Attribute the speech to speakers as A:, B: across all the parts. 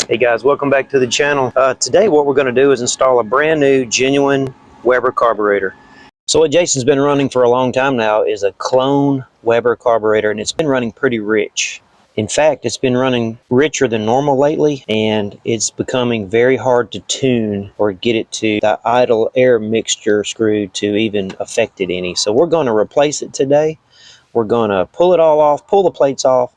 A: Hey guys, welcome back to the channel. Today what we're going to do is install a brand new genuine Weber carburetor. So what Jason's been running for a long time now is a clone Weber carburetor, and it's been running pretty rich. In fact, it's been running richer than normal lately, and it's becoming very hard to tune or get it to the idle air mixture screw to even affect it any. So we're going to replace it today. We're going to pull it all off, pull the plates off,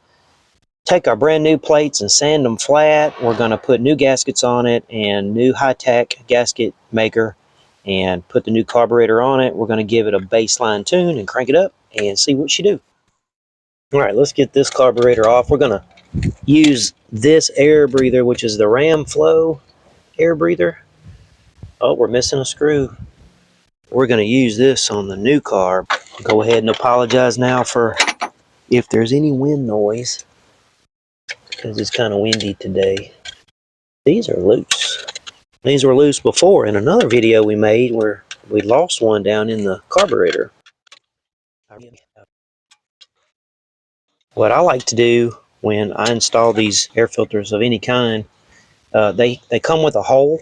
A: take our brand new plates and sand them flat. We're going to put new gaskets on it and new high-tack gasket maker and put the new carburetor on it. We're going to give it a baseline tune and crank it up and see what she do. All right, let's get this carburetor off. We're going to use this air breather, which is the Ram Flow air breather. Oh, we're missing a screw. We're going to use this on the new carb. Go ahead and apologize now for if there's any wind noise, because it's kind of windy today. These are loose. These were loose before in another video we made where we lost one down in the carburetor. What I like to do when I install these air filters of any kind, they come with a hole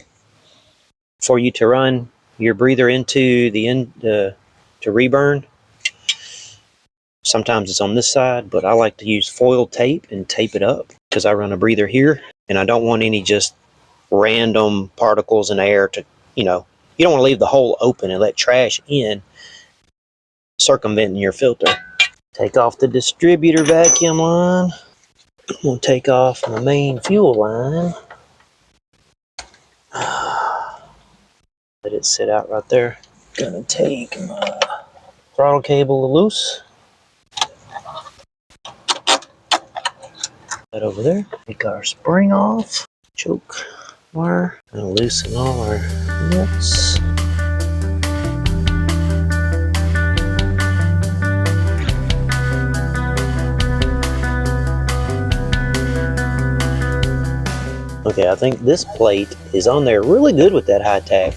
A: for you to run your breather into the end to reburn. Sometimes it's on this side, but I like to use foil tape and tape it up because I run a breather here and I don't want any just random particles in air to, you don't want to leave the hole open and let trash in, circumventing your filter. Take off the distributor vacuum line. I'm going to take off the main fuel line. Let it sit out right there. Gonna take my throttle cable loose. That over there. Take our spring off. Choke wire. Gonna loosen all our nuts. Okay, I think this plate is on there really good with that high tack.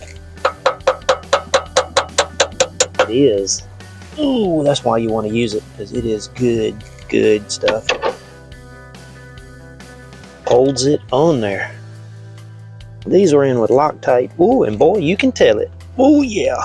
A: It is. Ooh, that's why you want to use it, because it is good stuff. Holds it on there. These are in with Loctite. Ooh, and boy, you can tell it. Oh yeah.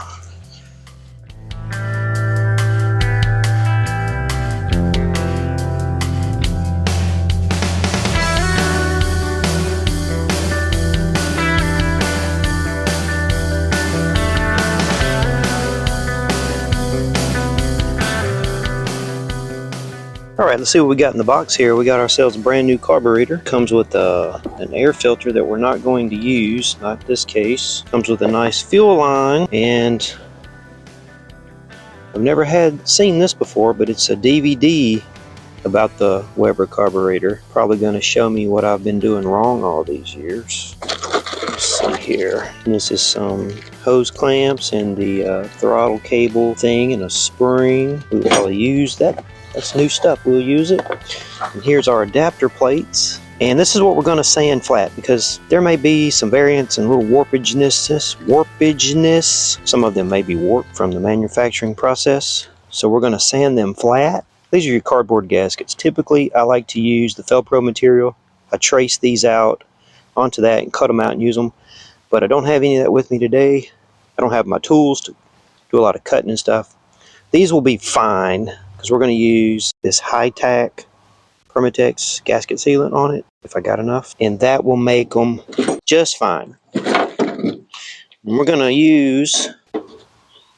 A: Alright, let's see what we got in the box here. We got ourselves a brand new carburetor. Comes with an air filter that we're not going to use, not this case. Comes with a nice fuel line, and I've never seen this before, but it's a DVD about the Weber carburetor. Probably going to show me what I've been doing wrong all these years. Let's see here. And this is some hose clamps and the throttle cable thing and a spring. We will probably use that. That's new stuff. We'll use it. And here's our adapter plates. And this is what we're going to sand flat, because there may be some variance and little warpageness. Some of them may be warped from the manufacturing process. So we're going to sand them flat. These are your cardboard gaskets. Typically, I like to use the Felpro material. I trace these out onto that and cut them out and use them. But I don't have any of that with me today. I don't have my tools to do a lot of cutting and stuff. These will be fine, because we're going to use this high-tack Permatex gasket sealant on it, if I got enough, and that will make them just fine. And we're going to use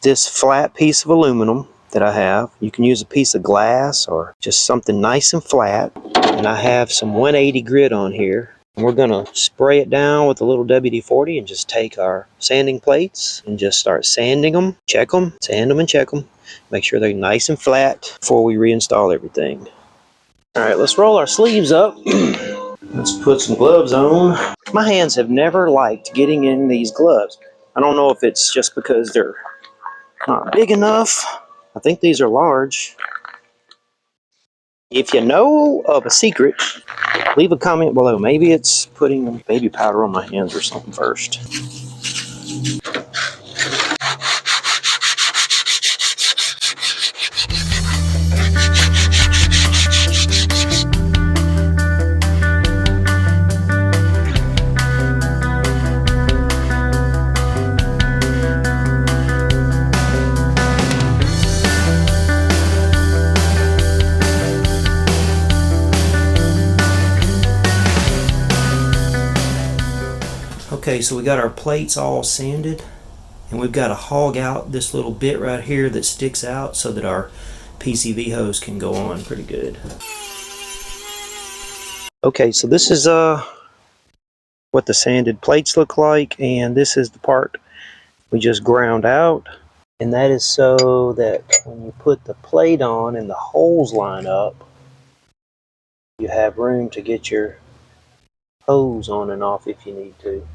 A: this flat piece of aluminum that I have. You can use a piece of glass or just something nice and flat, and I have some 180 grit on here. And we're going to spray it down with a little WD-40 and just take our sanding plates and just start sanding them, check them, sand them and check them. Make sure they're nice and flat before we reinstall everything. Alright, let's roll our sleeves up. Let's put some gloves on. My hands have never liked getting in these gloves. I don't know if it's just because they're not big enough. I think these are large. If you know of a secret, leave a comment below. Maybe it's putting baby powder on my hands or something first. Okay, so we got our plates all sanded, and we've got to hog out this little bit right here that sticks out so that our PCV hose can go on pretty good. Okay, so this is what the sanded plates look like, and this is the part we just ground out, and that is so that when you put the plate on and the holes line up, you have room to get your hose on and off if you need to.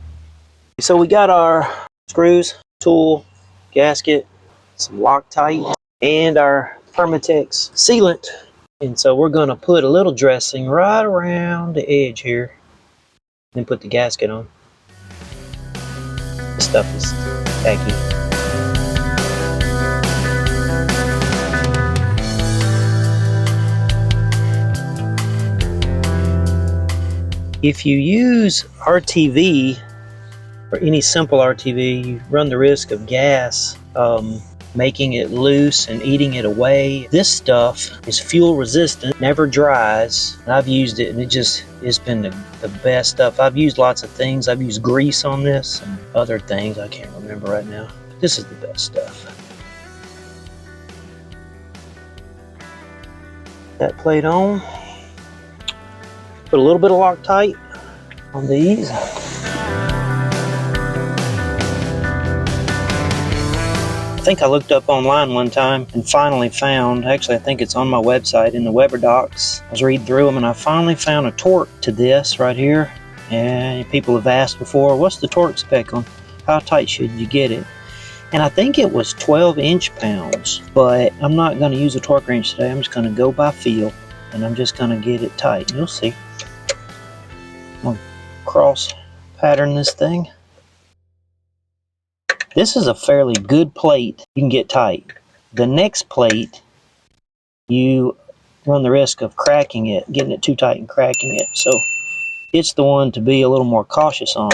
A: So we got our screws, tool, gasket, some Loctite, and our Permatex sealant. And so we're going to put a little dressing right around the edge here, then put the gasket on. This stuff is tacky. If you use RTV, or any simple RTV, you run the risk of gas making it loose and eating it away. This stuff is fuel resistant, never dries, and I've used it and it's been the best stuff. I've used lots of things. I've used grease on this and other things I can't remember right now. But this is the best stuff. That plate on. Put a little bit of Loctite on these. I think I looked up online one time and finally found, actually I think it's on my website in the Weber docs. I was reading through them and I finally found a torque to this right here. And people have asked before, what's the torque spec on? How tight should you get it? And I think it was 12 inch-pounds, but I'm not going to use a torque wrench today. I'm just going to go by feel and I'm just going to get it tight. You'll see. I'm going to cross pattern this thing. This is a fairly good plate you can get tight. The next plate, you run the risk of cracking it, getting it too tight and cracking it. So it's the one to be a little more cautious on.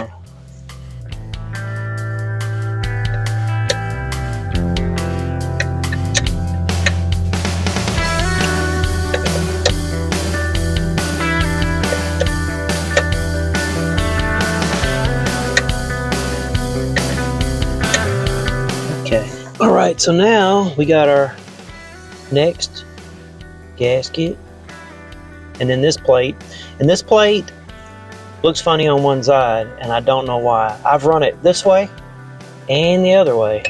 A: Alright, so now we got our next gasket and then this plate. And this plate looks funny on one side and I don't know why. I've run it this way and the other way.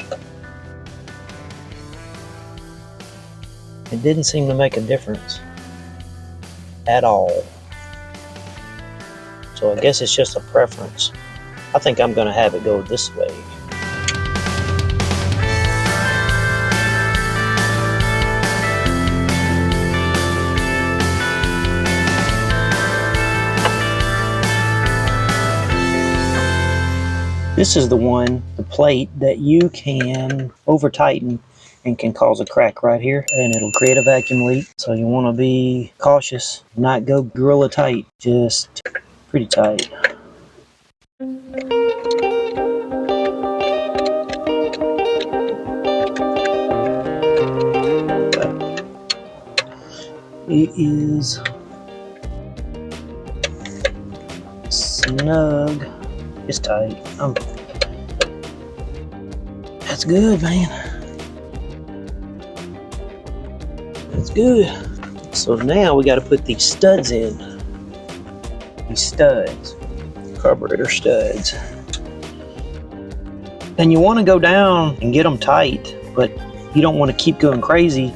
A: It didn't seem to make a difference at all. So I guess it's just a preference. I think I'm going to have it go this way. This is the plate that you can over tighten and can cause a crack right here and it'll create a vacuum leak. So you want to be cautious, not go gorilla tight, just pretty tight. It is snug. It's tight. That's good, man. That's good. So now we got to put these studs in. These studs, carburetor studs. And you want to go down and get them tight, but you don't want to keep going crazy,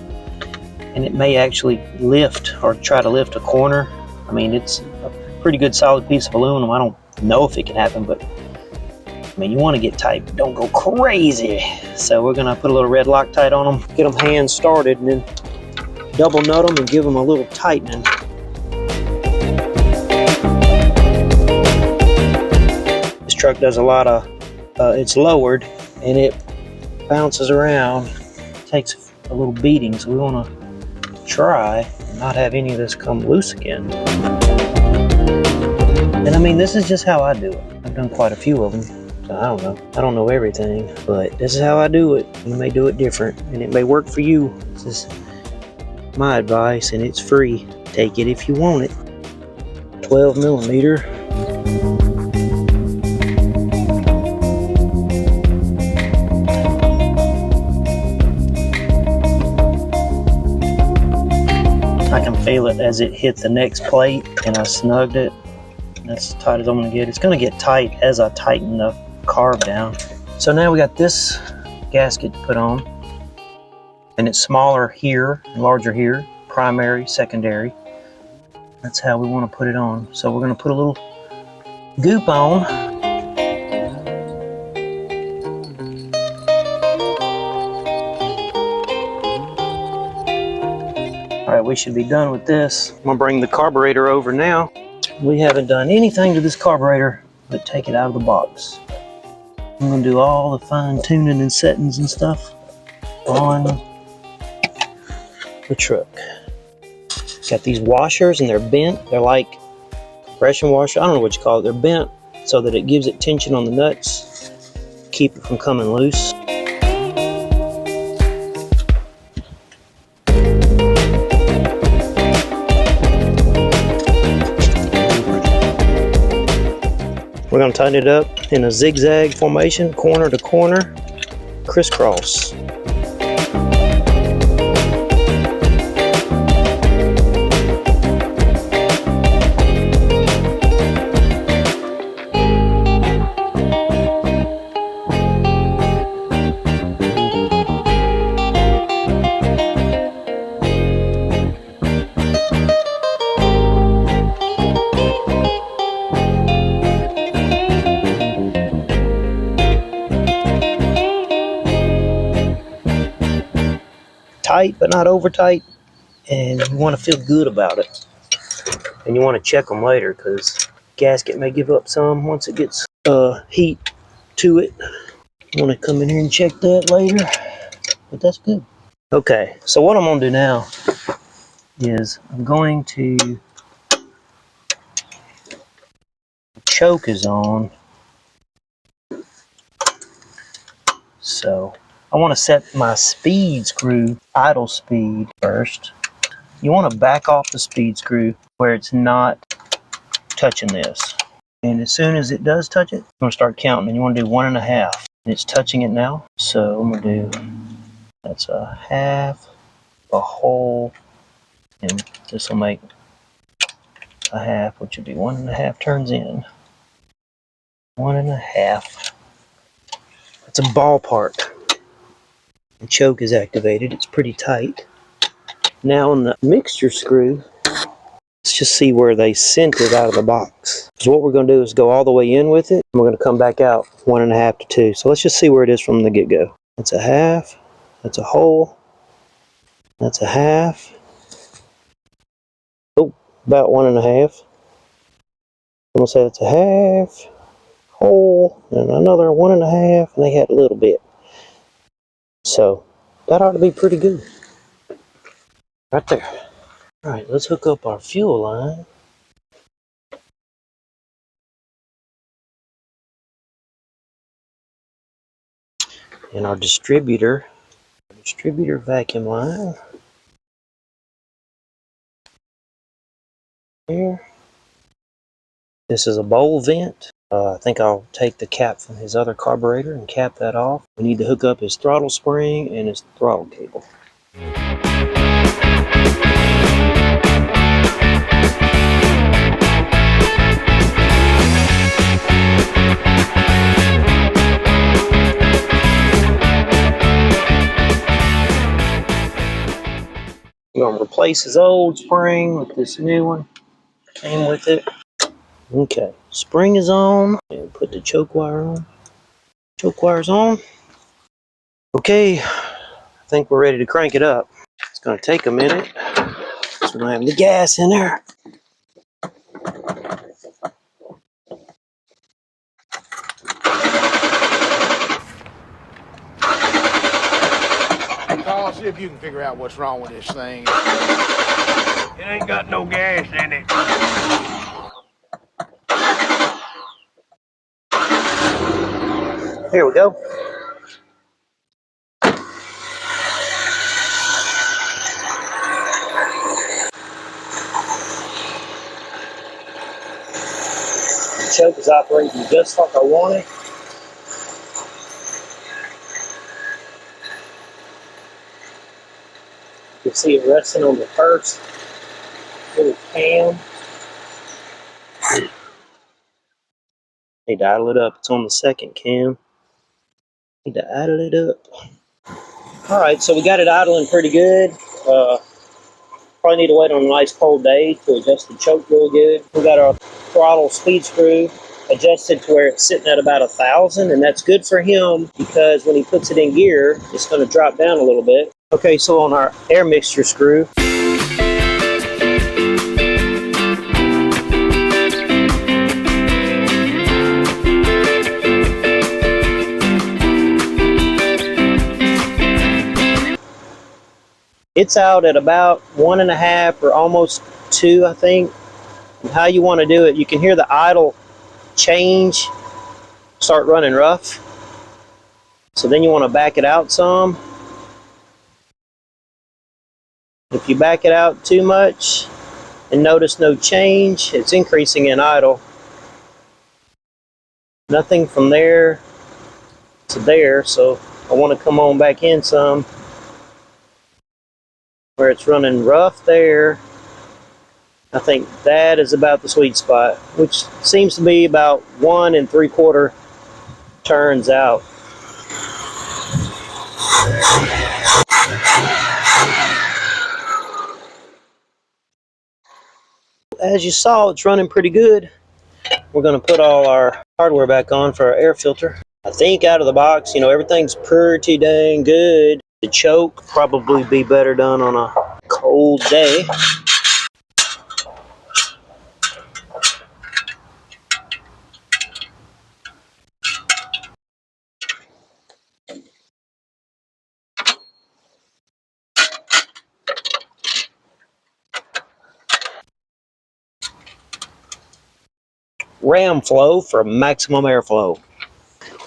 A: and it may actually lift or try to lift a corner. I mean, it's a pretty good solid piece of aluminum. I don't know if it can happen, but I mean, you want to get tight, but don't go crazy. So we're gonna put a little red Loctite on them, get them hand started, and then double nut them and give them a little tightening. This truck does a lot of it's lowered and it bounces around, takes a little beating, so we want to try and not have any of this come loose again. And I mean, this is just how I do it. I've done quite a few of them, so I don't know. I don't know everything, but this is how I do it. You may do it different, and it may work for you. This is my advice, and it's free. Take it if you want it. 12 millimeter. feel it as it hit the next plate, and I snugged it. That's as tight as I'm gonna get. It's gonna get tight as I tighten the carb down. So now we got this gasket to put on, and it's smaller here and larger here, primary, secondary. That's how we want to put it on. So we're gonna put a little goop on. All right, we should be done with this. I'm gonna bring the carburetor over now. We haven't done anything to this carburetor but take it out of the box. I'm gonna do all the fine tuning and settings and stuff on the truck. Got these washers and they're bent. They're like compression washers. I don't know what you call it. They're bent so that it gives it tension on the nuts, keep it from coming loose. We're going to tighten it up in a zigzag formation, corner to corner, crisscross. Tight, but not over tight, and you want to feel good about it. And you want to check them later because gasket may give up some once it gets heat to it. You want to come in here and check that later, but that's good. Okay, so what I'm going to do now is I'm going to, choke is on, so I want to set my speed screw idle speed first. You want to back off the speed screw where it's not touching this. And as soon as it does touch it, I'm going to start counting. And you want to do 1.5. And it's touching it now. So I'm going to do, that's a half, a whole, and this will make a half, which would be 1.5 turns in. 1.5. That's a ballpark. The choke is activated. It's pretty tight. Now on the mixture screw, let's just see where they sent it out of the box. So what we're going to do is go all the way in with it. And we're going to come back out 1.5 to 2. So let's just see where it is from the get-go. That's a half. That's a whole. That's a half. Oh, about 1.5. I'm going to say that's a half, whole, and another 1.5, and they had a little bit. So that ought to be pretty good. Right there. All right, let's hook up our fuel line. And our distributor vacuum line. Here. This is a bowl vent. I think I'll take the cap from his other carburetor and cap that off. We need to hook up his throttle spring and his throttle cable. I'm going to replace his old spring with this new one. Came with it. Okay, spring is on. And put the choke wire on. Choke wire's on. Okay, I think we're ready to crank it up. It's going to take a minute. So we don't have the gas in there.
B: Call, see if you can figure out what's wrong with this thing.
C: It ain't got no gas in it.
A: Here we go. The choke is operating just like I want it. You can see it resting on the first cam. Need to idle it up. It's on the second cam. Need to idle it up. All right, so we got it idling pretty good. Probably need to wait on a nice cold day to adjust the choke real good. We got our throttle speed screw adjusted to where it's sitting at about 1,000, and that's good for him because when he puts it in gear, it's going to drop down a little bit. Okay, so on our air mixture screw, it's out at about 1.5 or almost 2, I think. And how you want to do it, you can hear the idle change, start running rough. So then you want to back it out some. If you back it out too much and notice no change, it's increasing in idle. Nothing from there to there, so I want to come on back in some where it's running rough there. I think that is about the sweet spot, which seems to be about 1 3/4 turns out. As you saw, it's running pretty good. We're going to put all our hardware back on for our air filter. I think out of the box, you know, everything's pretty dang good. The choke probably be better done on a cold day. Ram flow for maximum airflow.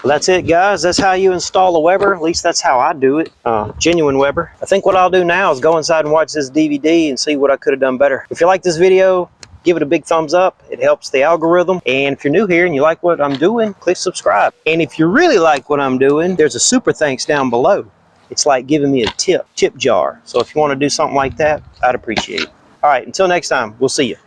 A: Well, that's it, guys. That's how you install a Weber. At least that's how I do it. Genuine Weber. I think what I'll do now is go inside and watch this DVD and see what I could have done better. If you like this video, give it a big thumbs up. It helps the algorithm. And if you're new here and you like what I'm doing, click subscribe. And if you really like what I'm doing, there's a super thanks down below. It's like giving me a tip jar. So if you want to do something like that, I'd appreciate it. All right, until next time, we'll see you.